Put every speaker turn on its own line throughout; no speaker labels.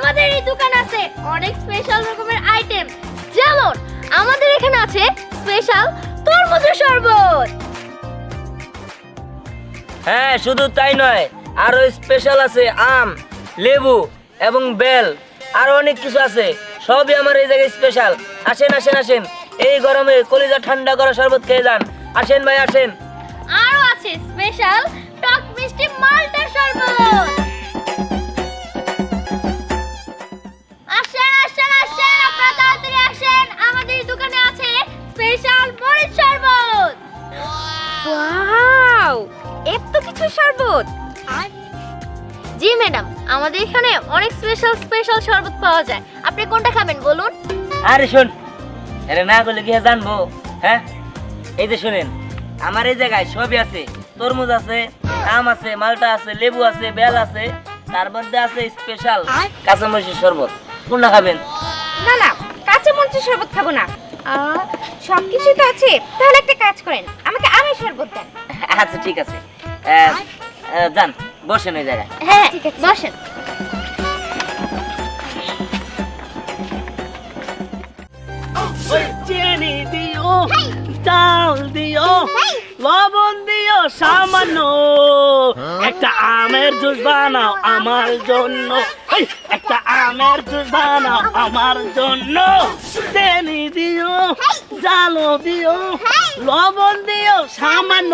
আমাদের এই দোকানে আছে অনেক স্পেশাল রকমের আইটেম, যেমন আমাদের এখানে আছে স্পেশাল তরমুজের শরবত।
হ্যাঁ, শুধু তাই নয়, আরো স্পেশাল আছে আম, লেবু এবং বেল, আরো অনেক কিছু আছে। সবই আমার এই জায়গায় স্পেশাল। আসেন আসেন আসেন, এই গরমে কলিজা ঠান্ডা করা শরবত খেয়ে যান। আসেন ভাই আসেন।
আরো আছে স্পেশাল টক মিষ্টি মাল্টার শরবত। আসেন আসেন আসেন, আপনারা তাড়াতাড়ি আসেন, আমাদের এই দোকানে আছে স্পেশাল মরিচ শরবত। ওয়াও, এত কিছু শরবত! জি ম্যাডাম, আমাদের এখানে অনেক স্পেশাল শরবত পাওয়া যায়। আপনি কোনটা খাবেন বলুন?
আরে শোন, আরে না বলে কি জানবো? হ্যাঁ, এই যে শুনেন, আমার এই জায়গায় সবই আছে। তরমুজ আছে, আম আছে, মালটা আছে, লেবু আছে, বেল আছে, তার মধ্যে আছে স্পেশাল কাঁচামরিচের শরবত। কোনটা খাবেন?
না না, কাঁচা মরিচের শরবত খাবো না। সবকিছু তো আছে, তাহলে একটা কাজ করেন, আমাকে আমের শরবত দেন।
আচ্ছা ঠিক আছে, যান বসেন ওই জায়গায়।
হ্যাঁ ঠিক আছে, বসেন।
চিনি দিও, চাল দিও, লবণ দিও সামান্য, একটা আমের জুস বানাও আমার জন্য, একটা আমের জুস বানাও আমার জন্য। চিনি দিও, জালো দিও, লবণ দিও সামান্য,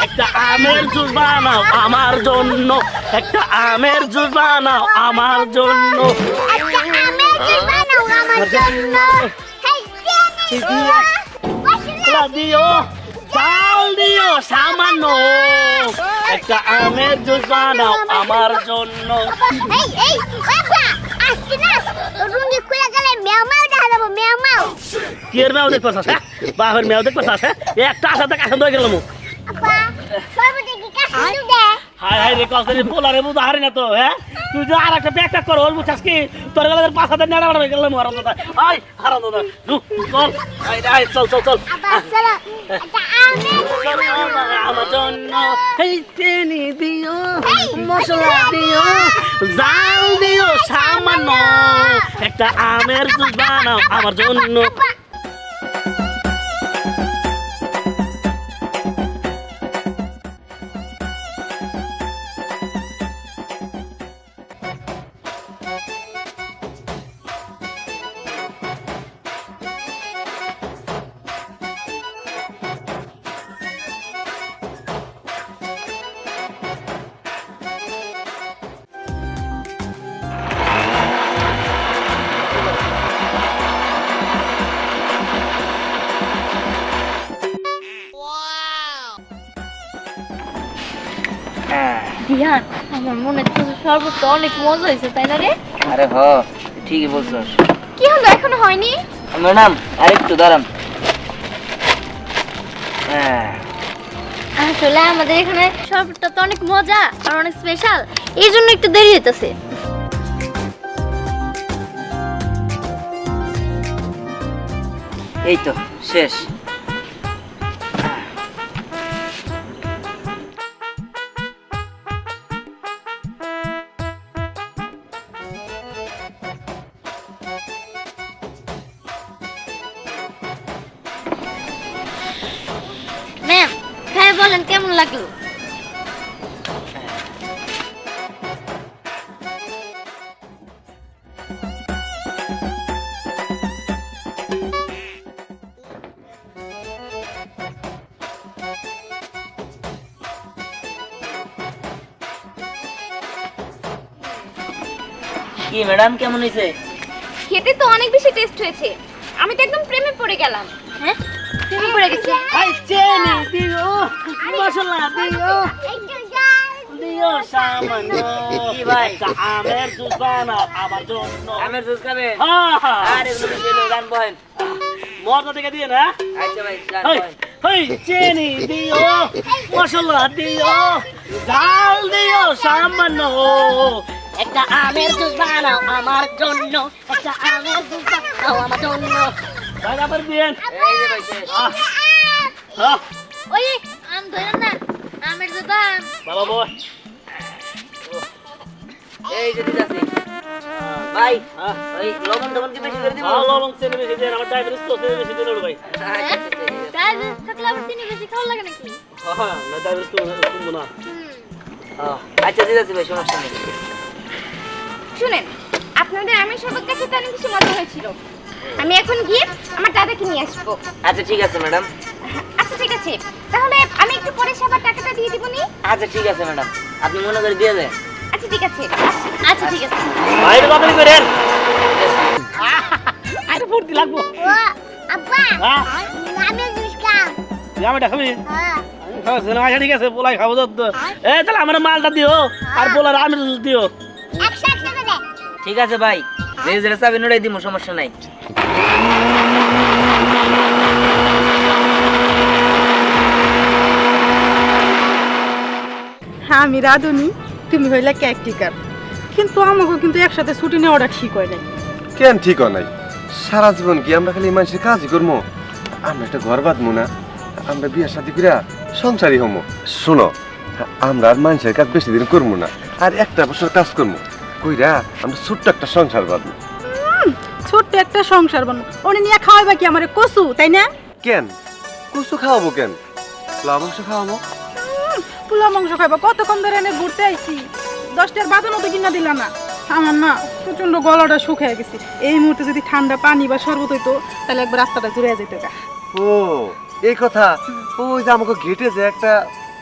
একটা আমের জুস বানাও আমার জন্য, একটা আমের জুস বানাও আমার জন্য। দিও, চাল দিও সামান্য, একটা আমের জুস বানাও আমার জন্য। কি এর মেয়াও দেখতে পাচ্ছ? বাপের মেয়াও দেখতে পাচ্ছ? একটা আসাতে কাছে দই গেলাম। হাই হাই রে, কলসে পোলারে বুঝা হারি না তো। হ্যাঁ, তুই যে আর একটা ব্যাগটা কর, ওর বুঝাস কি তোর গেলে পাঁচাতে নেড়া মারা গেলাম। হারাম দাদা, আই হারাম দাদা, চল আই চল চল চল। আমার জন্য এই চিনি দিও, মশলা দিও, জাল দিও সামান্য, একটা আমের জুস বানাও আমার জন্য।
দিয়ান, আমার মনে হচ্ছে শরবতটা অনেক মজা হয়েছে, তাই না রে?
আরে হ, ঠিকই বলছস।
কি হলো, এখনো হয়নি?
ম্যাডাম আরেকটু দাঁড়ান।
আসলে আমাদের এখানে শরবতটা তো অনেক মজা আর অনেক স্পেশাল, এই জন্য একটু দেরি হইতেছে।
এই তো শেষ।
ম্যাম, হ্যাঁ বলেন, কেমন লাগলো?
কি ম্যাডাম, কেমন হয়েছে?
খেতে তো অনেক বেশি টেস্ট হয়েছে, আমি তো একদম প্রেমে পড়ে গেলাম। হ্যাঁ, প্রেমে পড়ে গেছি।
এই চিনি দিও, মশলা দিও, দিও সামান্য,
কি ভাই?
একটা আমের জুস বানাও আমার জন্য।
আমের জুস খাবেন?
হ্যাঁ,
আর এগুলো বেশি হলো, যান বহেন।
মজা থেকে দিয়ে না।
আচ্ছা ভাই, যান
হেই,
বহেন।
হেই, চিনি দিও, মশলা দিও, ডাল দিও সামান্য, একটা আমের জুস বানাও আমার জন্য, একটা আমের জুস বানাও আমার জন্য। ভাই আবার দিয়েন।
এই যে ভাই শেষ।
ওই আম ধরেন না, আমের দোকান।
বাবা বল।
এই যে দিদাসি। ভাই
হ্যাঁ।
ওই লবণ টবণ কি বেশি করে দিব
লবণ চিনি বেশি দেন, আমার ডায়াবেটিস তো চিনি বেশি দিন ভাই।
ডায়াবেটিস থাকলে আবার চিনি বেশি খাওয়া লাগে নাকি?
হ্যাঁ না ডায়াবেটিস তো শুনবো না।
আচ্ছা ঠিক আছে ভাই, সমস্যা নেই।
শুনেন, আপনাদের আমের শরবতটা খেতে অনেক বেশি মজা হয়েছিল। আমি এখন গিয়ে আমার দাদাকে নিয়ে আসবো।
আচ্ছা ঠিক আছে ম্যাডাম।
আচ্ছা ঠিক আছে, তাহলে আমি একটু পরে সবার টাকাটা দিয়ে দিব নি?
আচ্ছা ঠিক আছে ম্যাডাম, আপনি মনে করে দিয়ে দেন।
আচ্ছা ঠিক আছে।
আচ্ছা ঠিক আছে।
ভাই বাবাই করেন। আরে ফুর্তি লাগবো।
আব্বা
হ্যাঁ
আমি জুস খাও।
তুই আমাটা খাবি?
হ্যাঁ
আচ্ছা ঠিক আছে, পোলাই খাবো তো। তাহলে আমার মালটা দিও আর পোলার আমি দিও।
একসাথে দে।
ঠিক আছে ভাই, যে যেটা চাবি নোটাই দিব, সমস্যা নাই।
হ্যাঁ আমি রাধুনি, তুমি হইলে কেক টিকার, কিন্তু আমাকে কিন্তু একসাথে ছুটি নেওয়াটা ঠিক হয় নাই।
কেন ঠিক হয় নাই? সারা জীবন কি আমরা খালি মানুষের কাজই করবো? আমরা একটা ঘর বাঁধবো না, আমরা বিয়ের সাথে করে সংসারই হমো। শোনো, আমরা আর মানুষের কাজ বেশি দিন করবো না, আর একটা বছর কাজ করবো কইরা আমরা ছোট্ট একটা সংসার বাঁধবো।
ছোট্ট একটা সংসার বানো, ওনে নিয়ে খাওয়াইবা কি আমারে কচু, তাই না?
কেন কুসু খাওয়াবো? কেন লাভ মাংস খাওয়াবো?
পোলা মাংস খাইবা? কতক্ষণ ধরে এনে ঘুরতে আইছি, 10টার বাদানো তো কিনা দিলা না। আমার না প্রচন্ড গলাটা শুকিয়ে গেছে, এই মুহূর্তে যদি ঠান্ডা পানি বা শরবত হইতো তাহলে একবার রাস্তাটা জুড়ে যেত।
ও এই কথা, ওই যে আমাকে গেটে যে একটা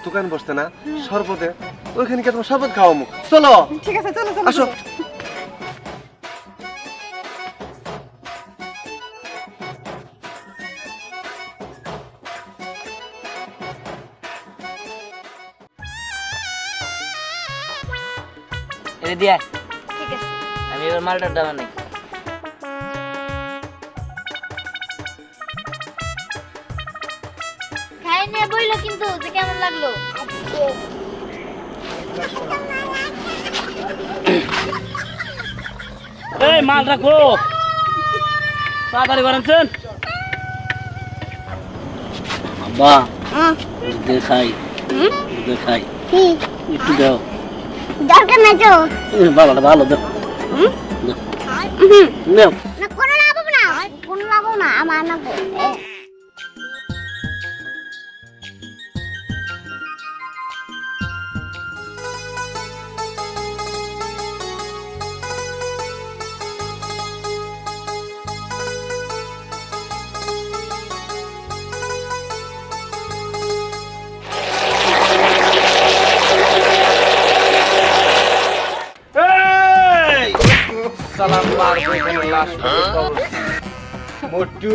দোকান বসতে না শরবতে, ওইখানে কি তোমার শরবত খাওয়াবো? চলো
ঠিক আছে, চলো চলো
আসো।
এটা দিয়া
ঠিক আছে।
আমি এবার মালটার দাম নাই।
খাই নিয়ে বইলো কিন্তু যে কেমন লাগলো?
এই মাল রাখো, তাড়াতাড়ি করেন। আব্বা দেখাই দেখাই একটু দাও।
দরকার নাই তো।
ভালো ভালো দাও। নাও।
না কোনো লাভ হবে না, কোনো লাভ হবে না, আমার না তো।
মোটু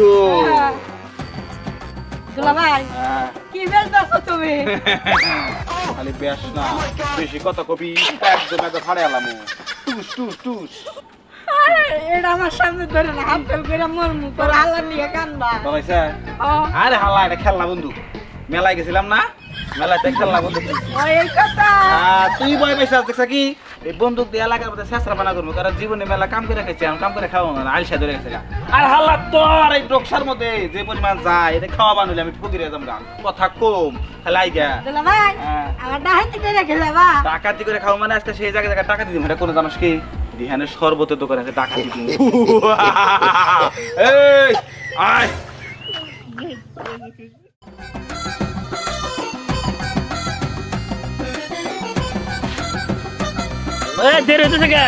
দুলাভাই কি বেলতাছো তুমি?
খালি বেশ না, বেশি কত কবি একদম এত ফাড়ে আলামু টুস টুস টুস।
আরে এটা আমার সামনে ধরে না, হাত ফেল করে মোর মুখ করে আল্লাহ নিয়ে কান্দা।
বাবাইছে আরে হাল্লা, এটা খেলনা বন্ধু। মেলায় গেছিলাম না, মেলাতে খেলনা বন্ধু।
এই কথা
তুই বই পয়সা দেখছা কি এই বন্দুক দিয়ে এলাকার মধ্যে শেষরা বানা করবো, কারণ জীবনে মেলা কাম করে খাইছি, আমি কাম করে খাওয়া না, আলসা ধরে গেছে। আর হাল্লা তো আর এই ডোকসার মধ্যে যে পরিমাণ যায়, এটা খাওয়া বানুলে আমি ফকিরে যাবো গা, কথা কম খেলাই গা।
দুলাভাই আমার ডাহাইতে করে রেখে যাবা।
ডাকাতি করে খাও মানে আজকে সেই জায়গায় টাকা দিদি এটা কোনো জানোস কি দিহানের শরবতের দোকান আছে, টাকা দিদি। এই আয়
দেরি হইতেছে কে?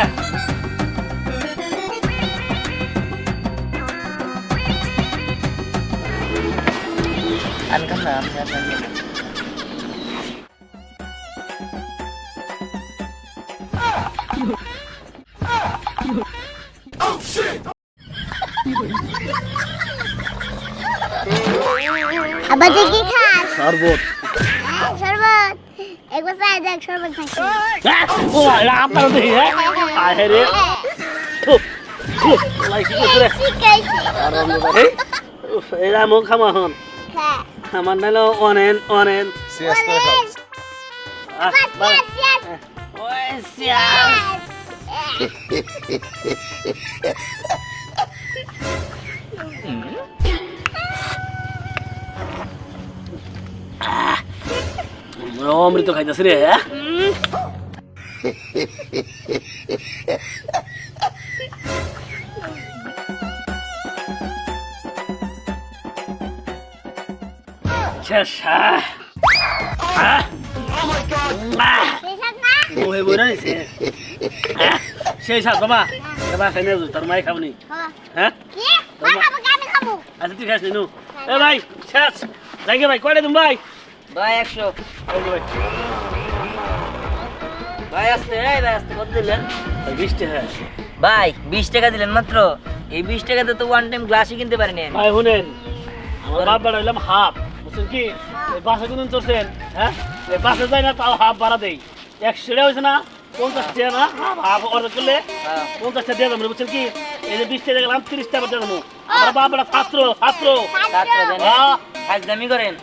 আনকাম না আমি
আবার কি খাস?
শরবত।
শরবত একবার চাই দেখ, শরবত খাচ্ছি।
ও এটা আপনার দেখি। আরে রে লাই কি করে রে?
শিখাইছি।
এই এরা মুখ খামা হন
খা।
আমার নাইলো অনেন অনেন
শেষ করে খাও।
ওই সিয়াস অমৃত খাইতেছি রে। শেষা ওহে বইরা নিছে সেই সাত বাবা এবার খাই না তোর মাই খাবনি হ্যাঁ আচ্ছা তুই খাস নু এ ভাই শেষ যাই গে ভাই কয়টা তুমি ভাই
ভাই 100 ভাই আসতে কত দিলেন
20 টাকা
ভাই 20 টাকা দিলেন মাত্র এই 20 টাকাতে তো ওয়ান টাইম গ্লাসই কিনতে পারেনি আমি
ভাই শুনেন আমার বাপ বাড়া হইলাম হাফ বুঝছেন কি এই বাসে কোনদিন চলছেন হ্যাঁ এই বাসে যায় না তাও হাফ ভাড়া দেই 100 টাকা হয়েছে না 50 টাকা না হাফ অর্ডার করলে 50 টাকা দিয়ে দেবো বুঝছেন কি এই যে 20 টাকা গেলাম 30 টাকা দিয়ে দেবো আমার বাপ বাড়া ছাত্র
ছাত্র দেন ফাজলামি করেন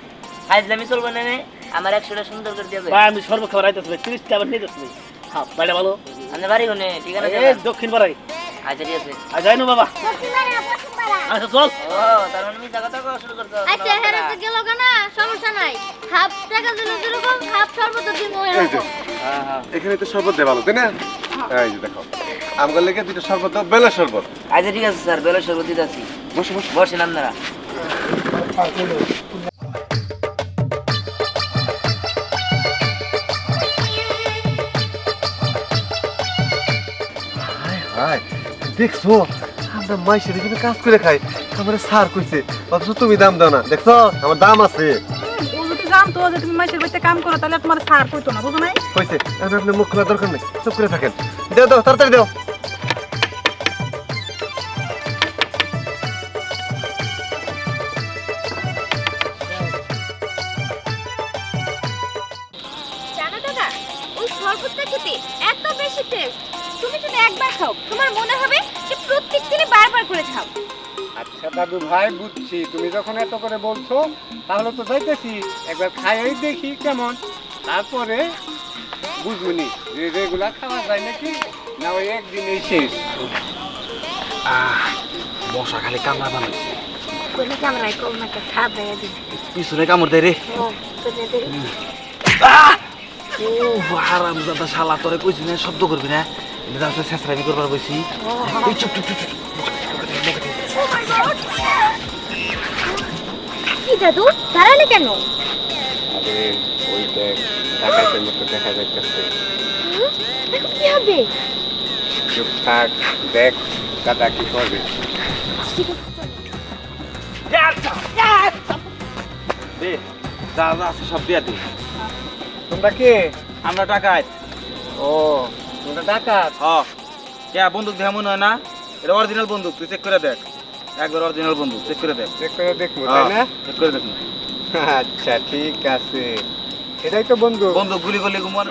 ফাজলামি চলবে না নে আমার 100 টাকা সুন্দর করে দিয়ে দেন
ভাই আমি সর্ব খাবার আইতেছি 30 টাকা নিয়ে যাচ্ছি হাফ বাইরে ভালো
আপনি বাড়ি কোনে ঠিক আছে
এই দক্ষিণ পাড়াই
আচ্ছা ঠিক আছে
আর যাই না বাবা আচ্ছা চল
ও তার মানে আমি জায়গা থেকে শুরু করতে হবে
আচ্ছা হেরে তো গেল না সমস্যা নাই হাফ টাকা দিলে যেরকম হাফ সর্বত দিন
এই যে এখানে তো শরবত দেওয়া ভালো তাই না এই যে দেখো আমগার লেগে দুটো শরবত দাও বেলা শরবত
আচ্ছা ঠিক আছে স্যার বেলা সর্বত দিতেছি
বসো বসো
বসেন আপনারা
হাই দেখছো আমরা মাইসের এখানে কাজ করে খাই আমার সার কইছে অথচ তুমি দাম দাও না দেখছো আমার দাম আছে
ও যদি জানতো যে তুমি মাইসের বাড়িতে কাম করো তাহলে তোমার সার কইতো না বুঝো নাই
কইছে এখন আপনি মুখ খোলা দরকার নেই চুপ করে থাকেন দাও দাও তাড়াতাড়ি দাও
জানো দাদা ওই শরবতটা খেতে এত বেশি টেস্ট তুমি যদি একবার খাও তোমার মনে হবে যে প্রত্যেক দিনে বারবার করে খাও
আচ্ছা দাদু ভাই বুঝছি তুমি যখন এত করে বলছো তাহলে তো যাইতেছি একবার খাইই দেখি কেমন তারপরে বুঝুনি যে রেগুলার খাওয়া যায় নাকি না ওই একদিনেই শেষ
মশা খালি কামড়া বানাইছে
কোনে ক্যামেরায় কোন একটা খাপ দেয়া দিই
পিছনে কামড় দেয় রে
কোনে দেই
ও হারাম দাদা শালা তোরে কইছি না শব্দ করবি না এটা আসলে শেষরামি করবার কইছি এই চুপ চুপ চুপ চুপ
কি দাদু দাঁড়ালে কেন
আরে ওই দেখ ডাকাইতের মতো দেখা যাইতেছে
এখন কি হবে
চুপ থাক দেখ দাদা কি করবে
দে যা যা আছে সব দিয়া দে
তোমরা কে
আমরা টাকায়
ও তোমরা ডাকাত
কে বন্দুক দেখা মনে হয় না এটা অরিজিনাল বন্দুক তুই চেক করে দেখ একবার অরিজিনাল বন্দুক চেক করে দেখ
চেক করে দেখবো তাই না
চেক করে দেখ
আচ্ছা ঠিক আছে এটাই তো বন্ধু
বন্দুক গুলি গুলি ঘুমার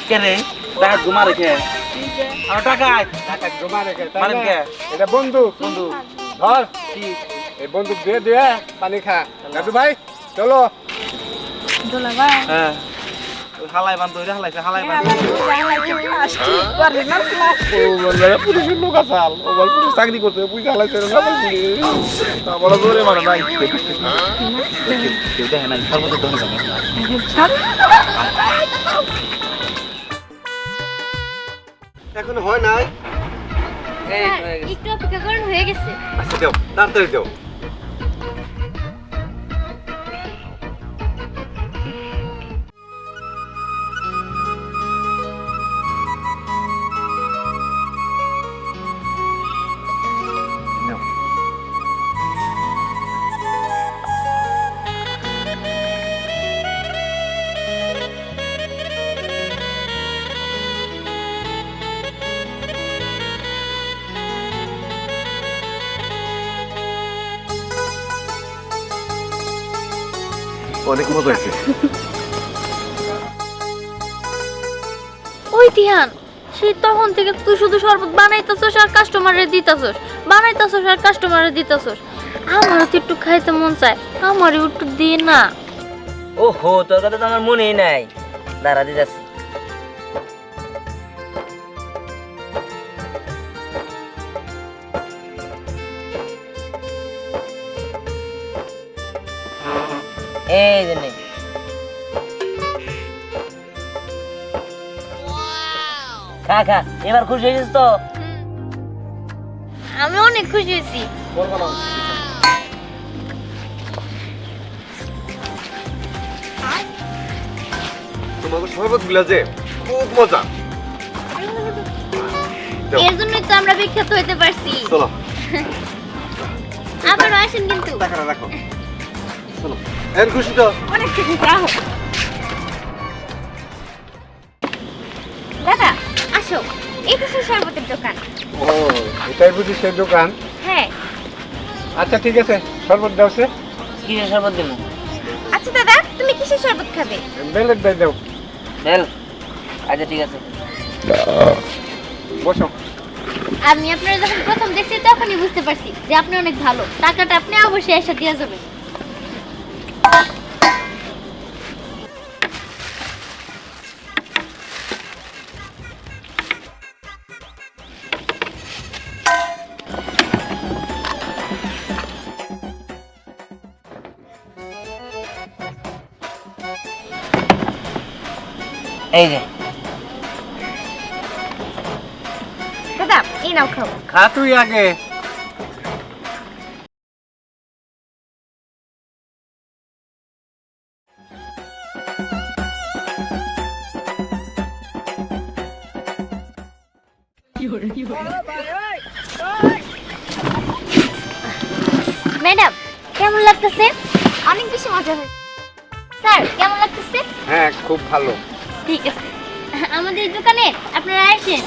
কে রে টাকা ঘুমা রেখে আমার টাকায়
ডাকাত জমা রেখে তাই
মারেন
না?
কে?
এটা বন্দুক
বন্দুক
ধর
কি
এই বন্দুক দিয়ে দিয়ে পানি খা দাদু ভাই চলো
হ্যাঁ ওই হালাই বান্ধ ওই হালাইছে হালাই বান্ধ ও বলে পুলিশের লোক আসাল ও বল পুলিশ চাকরি করতে পুলিশ হালাইছে না তা বড় জোরে মারা নাই কেউ দেখে নাই সর্বত ধরে যাবে
এখন হয় নাই
একটু অপেক্ষা করেন হয়ে গেছে
আচ্ছা দাও তাড়াতাড়ি দাও অনেক মজা হয়েছে
ওই তিয়ান সেই তখন থেকে তুই শুধু শরবত বানাইতেছস আর কাস্টমারে দিতেছস বানাইতেছস আর কাস্টমারে দিতেছস আমারও তো একটু খাইতে মন চায় আমারও একটু দে না
ওহো তোর কথা তো আমার মনেই নাই দাঁড়া দিতেছি এই যে নে। খা খা এবার খুশি হয়েছিস তো
আমি অনেক খুশি হয়েছি
তোমাকে শরবত গুলা যে খুব মজা।
এর জন্যই তো আমরা বিখ্যাত হইতে পারছি।
চলো
আবার আসেন কিন্তু।
টাকাটা রাখো। চলো এর খুশি তো।
অনেক কিছু যাও।
দাদা আসো, এটা সেই শরবতের দোকান।
ও এটাই বুঝি সে দোকান।
হ্যাঁ
আচ্ছা ঠিক আছে, শরবত দাও সে।
কি শরবত দেবো?
আচ্ছা দাদা, তুমি কিসের শরবত খাবে?
বেলের দাই দাও।
বেল? আচ্ছা ঠিক আছে।
বসো।
আমি আপনারা যখন প্রথম দেখছি তখনই বুঝতে পারছি যে আপনি অনেক ভালো। টাকাটা আপনি অবশ্যই এসে দিয়ে যাবেন।
এই যে
দাদা এই নাও খাও।
খা তুই আগে।
ম্যাডাম কেমন লাগতেছে?
অনেক বেশি মজা হয়েছে।
স্যার কেমন লাগতেছে?
হ্যাঁ খুব ভালো।
ঠিক আছে, আমাদের দোকানে আপনারা আসেন।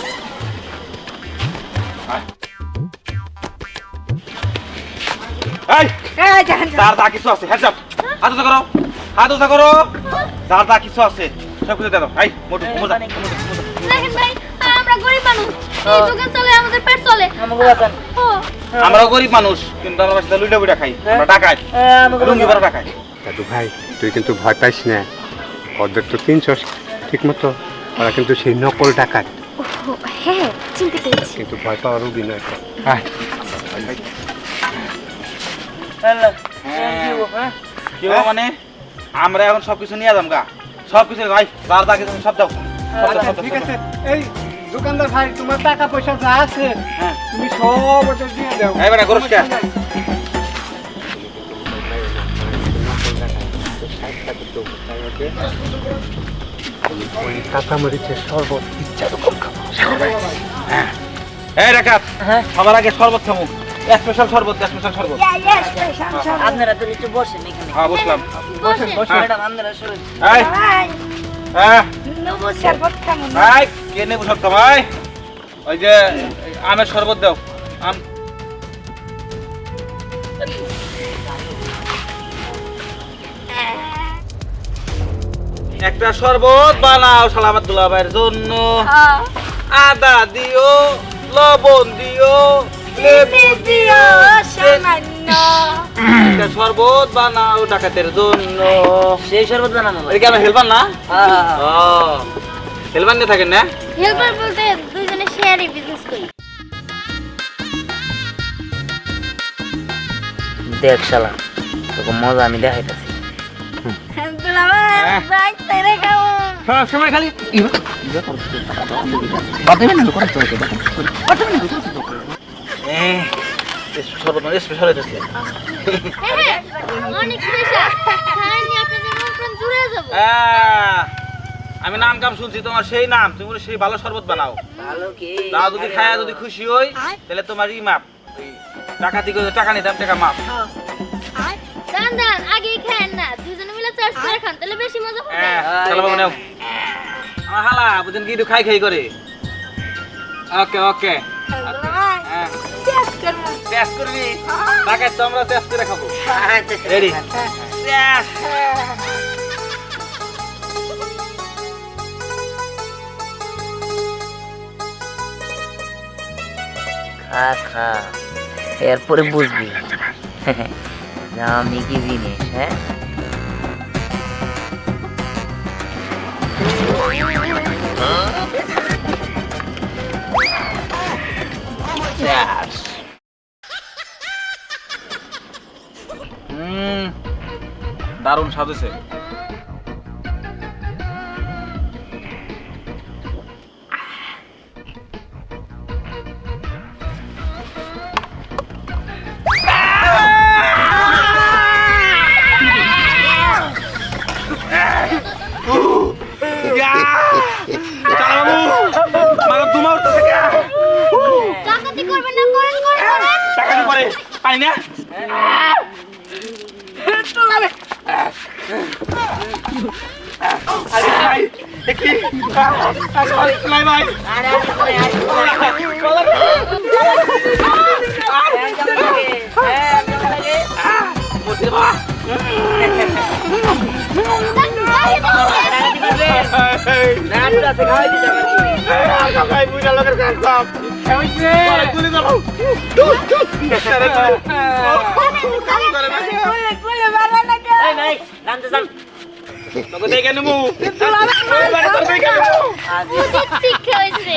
এই যার যা কিছু আছে হ্যান্ডস আপ, হাত উঁচা করো, হাত উঁচা করো। যার যা কিছু আছে সব কিছু দাও। এই মোটু মজা।
দেখেন ভাই, আমরা গরিব মানুষ, এই দোকান চলে আমাদের পেট চলে।
আমাকে বাঁচান।
ও
আমরাও গরিব মানুষ, কিন্তু আমরা বাসাতে লুইটা বুইটা খাই, আমরা টাকাই
আমাকে
লুঙ্গি ভরা টাকাই।
দাদু ভাই তুই কিন্তু ভয় পাইস না, ওদের তো 300 ঠিক মতো, ওরা কিন্তু সেই নকল ডাকাত,
হ্যাঁ চিনতে পেরেছি।
কিন্তু ভয় পাওয়ার অভিনয় করে। আয়।
কি হবে মানে আমরা এখন সবকিছু নিয়ে যাম গা, সবকিছু ভাই যার যা কিছু সব দাও, সব দাও,
আচ্ছা
সব দাও,
ঠিক
সব
আছে,
দাও।
এই দোকানদার ভাই তোমার টাকা পয়সা যা আছে
হ্যাঁ
তুমি সব ওদের দিয়ে দাও।
এই বেটা গরুস কে?
ওই কাঁচা মরিচের শরবত ইচ্ছা রকম খাবো।
এই রাকাত,
হ্যাঁ
সবার আগে শরবত খামু, স্পেশাল শরবত, স্পেশাল শরবত।
আপনারা তো একটু বসেন এখানে।
হ্যাঁ বসলাম।
বসেন।
ম্যাডাম আপনারা শুনুন।
এই হ্যাঁ এই কে নেবো সব ভাই? ওই যে এই আমের শরবত দাও। আম একটা শরবত বানাও সালামাত দুলাভাইয়ের জন্য। আদা দিও, লবণ দিও, লেবু দিও, একটা শরবত বানাও ডাকাতের জন্য।
সেই শরবত বানানো ভাই।
এটা কি আমরা হেলপার না?
হ্যাঁ।
ও হেলপার নিয়ে থাকেন না?
হেল্পার বলতে দুইজনে শেয়ারে বিজনেস করি।
দেখ শালা, তোকে মজা আমি দেখাইতেছি।
সব সময় খালি শরবত স্পেশাল হইতেছে।
হ্যাঁ অনেক স্পেশাল, খাইনি আপনাদের মন প্রাণ জুড়ে যাবো।
আমি নাম কাম শুনছি তোমার, সেই নাম তুমি বলে সেই ভালো শরবত বানাও।
ভালো কি?
তাও যদি খায়া যদি খুশি হই তাহলে তোমার ই মাপ, ওই ডাকাতি করে টাকা নিতাম, টাকা মাপ।
দান দান আগেই খান না, দুজনে মিলে চার্জ করে খান তাহলে বেশি মজা হবে।
হ্যাঁ চলো বাবু নাও। আমার হালা বুঝেন কি একটু খাই খাই করে। ওকে ওকে হ্যাঁ টেস্ট করবি, টাকা তো আমরা টেস্ট করে খাবো। রেডি
খা খা, এরপরে বুঝবি যে আমি কি জিনিস। হ্যাঁ
দারুণ স্বাদ হয়েছে। বাবু মারা তোমার তো থেকে
ডাকাতি করবেন না, করেন করেন করেন।
টাকা দি পরে পাই না আরে ভাই দেখি ভাই ভাই
আরে
মোটে বাবা ভাই বুঝা লগের কাজ সব হইছে গুলি দাও
ভাই জানতে জান
তোকে দেখে নেবো
শিক্ষা হয়েছে